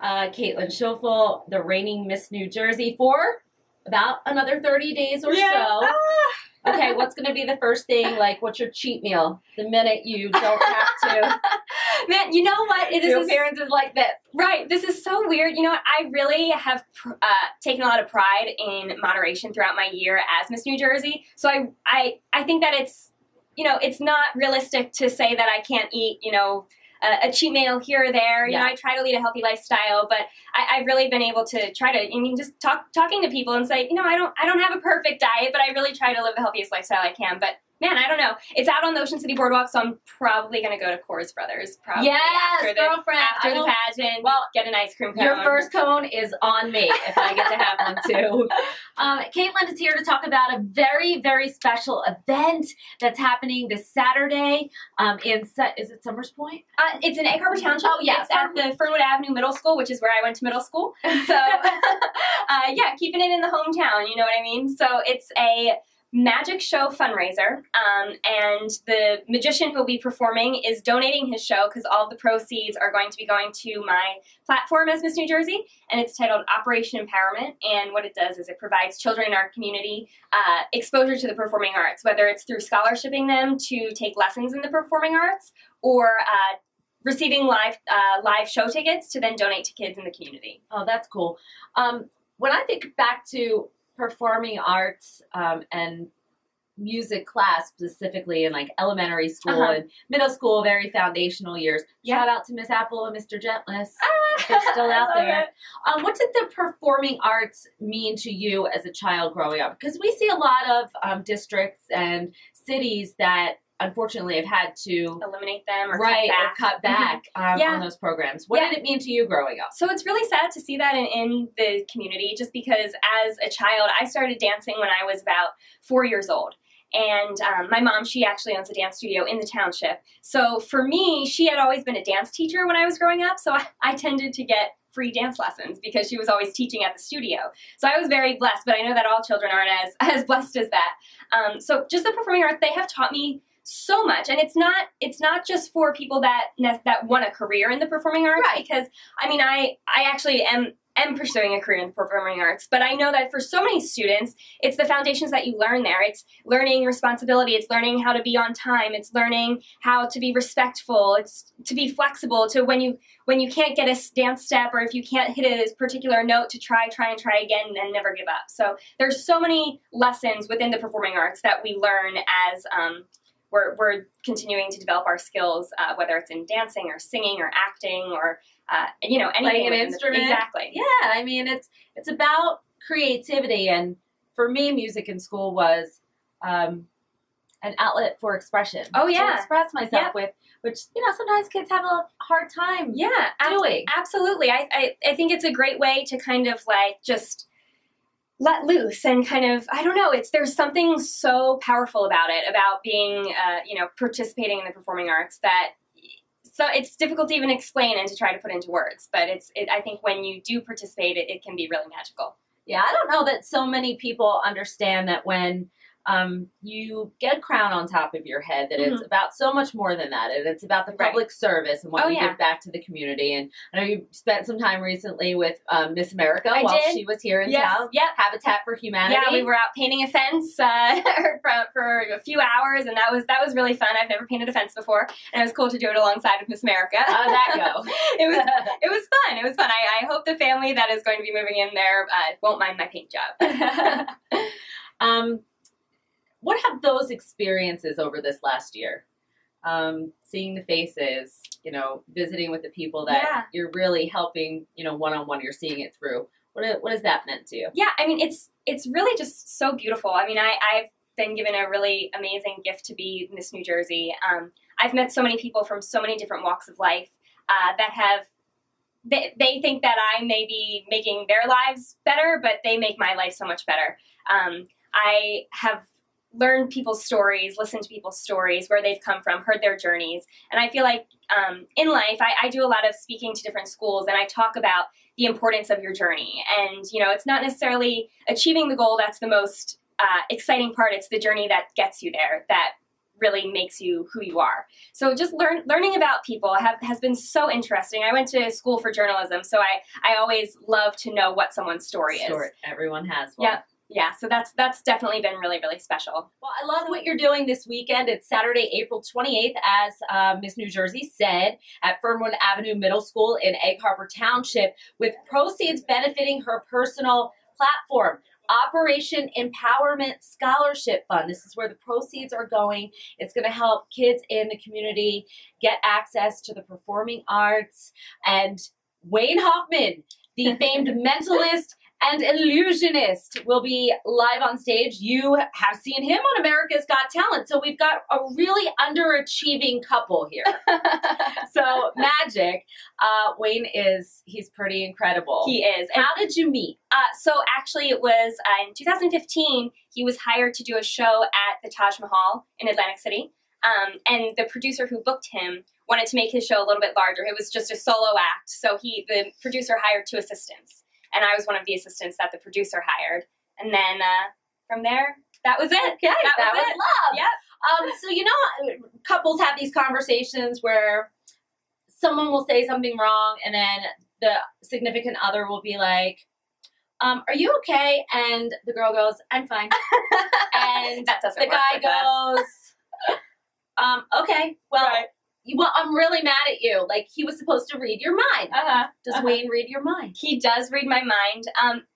Kaitlyn Schoeffel, the reigning Miss New Jersey, for about another 30 days or so. Okay, what's going to be the first thing? Like, what's your cheat meal the minute you don't have to? Man, you know what? It do is appearances like this. Right. This is so weird. You know what? I really have taken a lot of pride in moderation throughout my year as Miss New Jersey. So I think that it's, you know, it's not realistic to say that I can't eat, you know, a cheat meal here or there. You know, I try to lead a healthy lifestyle, but I've really been able to try to, I mean, just talking to people and say, you know, I don't have a perfect diet, but I really try to live the healthiest lifestyle I can. But man, I don't know. It's out on the Ocean City Boardwalk, so I'm probably going to go to Coors Brothers. Probably after the pageant, well, get an ice cream cone. Your first cone is on me if I get to have one too. Kaitlyn is here to talk about a very, very special event that's happening this Saturday is it Summers Point? It's in Egg Harbor Township. Oh, yeah. It's at the Fernwood Avenue Middle School, which is where I went to middle school. So, yeah, keeping it in the hometown, you know what I mean? So it's a magic show fundraiser, and the magician who will be performing is donating his show because all of the proceeds are going to be going to my platform as Miss New Jersey, and it's titled Operation Empowerment. And what it does is it provides children in our community exposure to the performing arts, whether it's through scholarshiping them to take lessons in the performing arts or receiving live show tickets to then donate to kids in the community. Oh, that's cool. When I think back to performing arts and music class specifically in like elementary school and middle school, very foundational years. Shout out to Miss Apple and Mr. Gentless. They're still out there. What did the performing arts mean to you as a child growing up? Because we see a lot of districts and cities that unfortunately have had to eliminate them or cut back on those programs. What did it mean to you growing up? So it's really sad to see that in the community, just because as a child, I started dancing when I was about 4 years old. And my mom, she actually owns a dance studio in the township. So for me, she had always been a dance teacher when I was growing up. So I tended to get free dance lessons because she was always teaching at the studio. So I was very blessed, but I know that all children aren't as blessed as that. So just the performing arts, they have taught me so much, and it's not just for people that want a career in the performing arts, because I mean I actually am pursuing a career in the performing arts, but I know that for so many students, it's the foundations that you learn there. It's learning responsibility, it's learning how to be on time, it's learning how to be respectful, it's to be flexible, to when you can't get a dance step or if you can't hit a particular note, to try again and never give up. So there's so many lessons within the performing arts that we learn as we're continuing to develop our skills, whether it's in dancing or singing or acting or, you know, anything. Playing an instrument. Exactly. Yeah, I mean, it's about creativity. And for me, music in school was an outlet for expression. Oh, yeah. To express myself with, which, you know, sometimes kids have a hard time doing. Absolutely. I think it's a great way to kind of like just let loose and kind of, I don't know, there's something so powerful about it, about being, you know, participating in the performing arts that, so it's difficult to even explain and to try to put into words, but I think when you do participate, it can be really magical. Yeah, I don't know that so many people understand that when you get a crown on top of your head, that it's about so much more than that. And it's about the public service and what you give back to the community. And I know you spent some time recently with Miss America while she was here in town. Yep. Habitat for Humanity. Yeah, we were out painting a fence for a few hours, and that was really fun. I've never painted a fence before, and it was cool to do it alongside of Miss America. How'd that go? It was fun. It was fun. I hope the family that is going to be moving in there won't mind my paint job. What have those experiences over this last year? Seeing the faces, you know, visiting with the people that you're really helping, you know, one-on-one, you're seeing it through. What has that meant to you? Yeah, I mean, it's really just so beautiful. I mean, I've been given a really amazing gift to be Miss New Jersey. I've met so many people from so many different walks of life that have, they think that I may be making their lives better, but they make my life so much better. I have learned people's stories, listened to people's stories, where they've come from, heard their journeys. And I feel like in life, I do a lot of speaking to different schools, and I talk about the importance of your journey. And, you know, it's not necessarily achieving the goal that's the most exciting part. It's the journey that gets you there that really makes you who you are. So just learning about people has been so interesting. I went to school for journalism, so I always love to know what someone's story is. Everyone has one. Yeah, so that's definitely been really, really special. Well, I love what you're doing this weekend. It's Saturday, April 28th, as Miss New Jersey said, at Fernwood Avenue Middle School in Egg Harbor Township, with proceeds benefiting her personal platform, Operation Empowerment Scholarship Fund. This is where the proceeds are going. It's going to help kids in the community get access to the performing arts. And Wayne Hoffman, the famed mentalist and illusionist, will be live on stage. You have seen him on America's Got Talent, so we've got a really underachieving couple here. So magic. Wayne he's pretty incredible. He is. How did you meet? So actually it was in 2015, he was hired to do a show at the Taj Mahal in Atlantic City. And the producer who booked him wanted to make his show a little bit larger. It was just a solo act, so the producer hired 2 assistants. And I was one of the assistants that the producer hired. And then from there, that was it. Okay, that was love. Yep. So, you know, couples have these conversations where someone will say something wrong, and then the significant other will be like, are you okay? And the girl goes, I'm fine. And that doesn't the work guy with us. goes, okay, well, Right. Well, I'm really mad at you. Like, he was supposed to read your mind. Does Wayne read your mind? He does read my mind,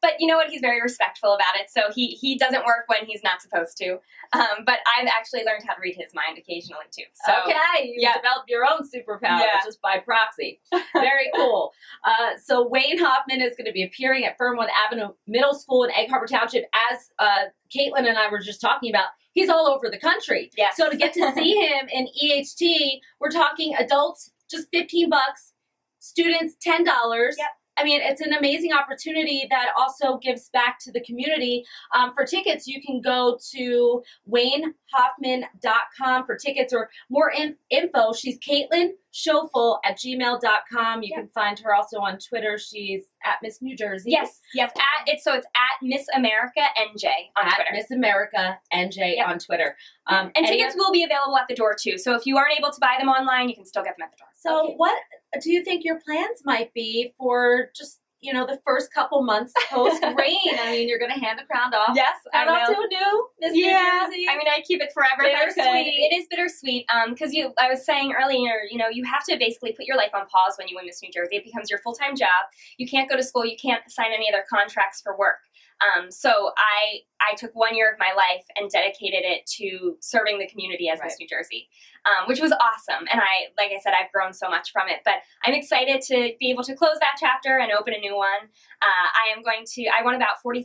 but you know what? He's very respectful about it, so he doesn't work when he's not supposed to. But I've actually learned how to read his mind occasionally, too. So, okay, you developed your own superpower just by proxy. Very cool. So Wayne Hoffman is going to be appearing at Fernwood Avenue Middle School in Egg Harbor Township. As Kaitlyn and I were just talking about, he's all over the country. Yes. So to get to see him in EHT, we're talking adults, just $15, students, $10. Yep. I mean, it's an amazing opportunity that also gives back to the community. For tickets, you can go to waynehoffman.com for tickets or more info. She's Kaitlyn Schoeffel at gmail.com. You can find her also on Twitter. She's at Miss New Jersey. Yes. It's at Miss America NJ on Twitter. Miss America NJ on Twitter. And tickets will be available at the door too. So if you aren't able to buy them online, you can still get them at the door. So what do you think your plans might be for just, you know, the first couple months post-reign? I mean, you're going to hand the crown off. Yes, I will. Shout out to a new Miss New Jersey. I mean, I keep it forever. Bittersweet. It is bittersweet because I was saying earlier, you know, you have to basically put your life on pause when you win Miss New Jersey. It becomes your full-time job. You can't go to school. You can't sign any other contracts for work. So I took 1 year of my life and dedicated it to serving the community as Miss New Jersey, which was awesome. And like I said, I've grown so much from it, but I'm excited to be able to close that chapter and open a new one. I won about $40,000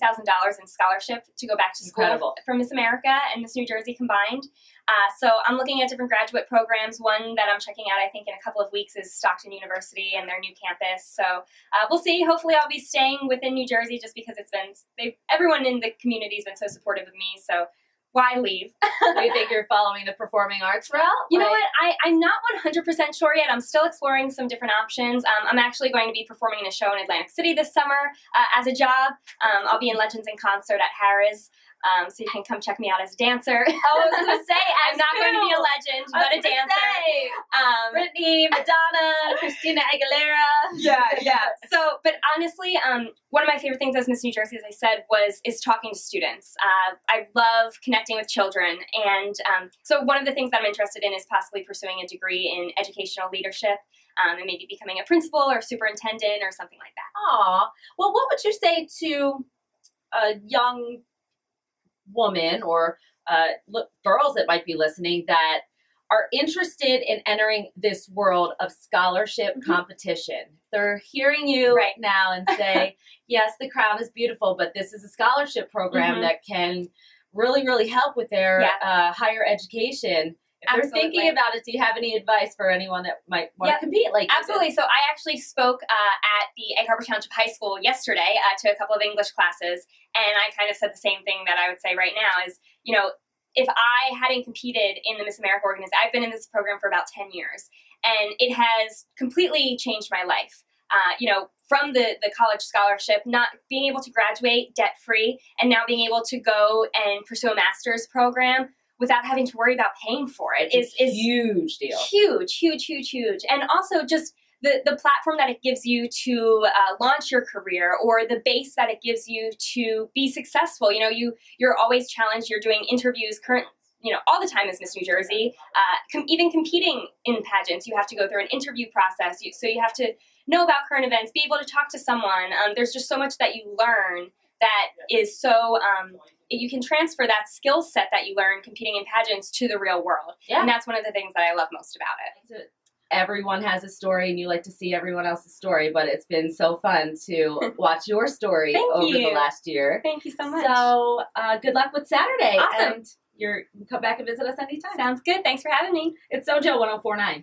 in scholarship to go back to school for Miss America and Miss New Jersey combined. So I'm looking at different graduate programs. One that I'm checking out, I think, in a couple of weeks is Stockton University and their new campus. So we'll see. Hopefully I'll be staying within New Jersey just because everyone in the community has been so supportive of me. So why leave? Do you think you're following the performing arts route? You know what? I'm not 100% sure yet. I'm still exploring some different options. I'm actually going to be performing in a show in Atlantic City this summer as a job. I'll be in Legends in Concert at Harrah's. So you can come check me out as a dancer. I was going to say, I'm not going to be a legend, but a dancer. Britney, Madonna, Christina Aguilera. Yeah. So, but honestly, one of my favorite things as Miss New Jersey, as I said, is talking to students. I love connecting with children, and so one of the things that I'm interested in is possibly pursuing a degree in educational leadership. And maybe becoming a principal or superintendent or something like that. Aw. Well, what would you say to a young woman or girls that might be listening that are interested in entering this world of scholarship competition? They're hearing you right now and say, yes, the crown is beautiful, but this is a scholarship program that can really, really help with their higher education. If they're thinking about it, do you have any advice for anyone that might want to compete? Absolutely. So I actually spoke at the Egg Harbor Township High School yesterday to a couple of English classes, and I kind of said the same thing that I would say right now is, you know, if I hadn't competed in the Miss America organization, I've been in this program for about 10 years, and it has completely changed my life. You know, from the college scholarship, not being able to graduate debt-free, and now being able to go and pursue a master's program without having to worry about paying for it is a huge deal. Huge. And also just the platform that it gives you to launch your career, or the base that it gives you to be successful. You know, you're always challenged. You're doing interviews all the time as Miss New Jersey. Even competing in pageants, you have to go through an interview process. So you have to know about current events, be able to talk to someone. There's just so much that you learn that is so, you can transfer that skill set that you learn competing in pageants to the real world. Yeah. And that's one of the things that I love most about it. Everyone has a story, and you like to see everyone else's story, but it's been so fun to watch your story over the last year. Thank you so much. So good luck with Saturday. Awesome. And you come back and visit us anytime. Sounds good. Thanks for having me. It's SoJO 104.9.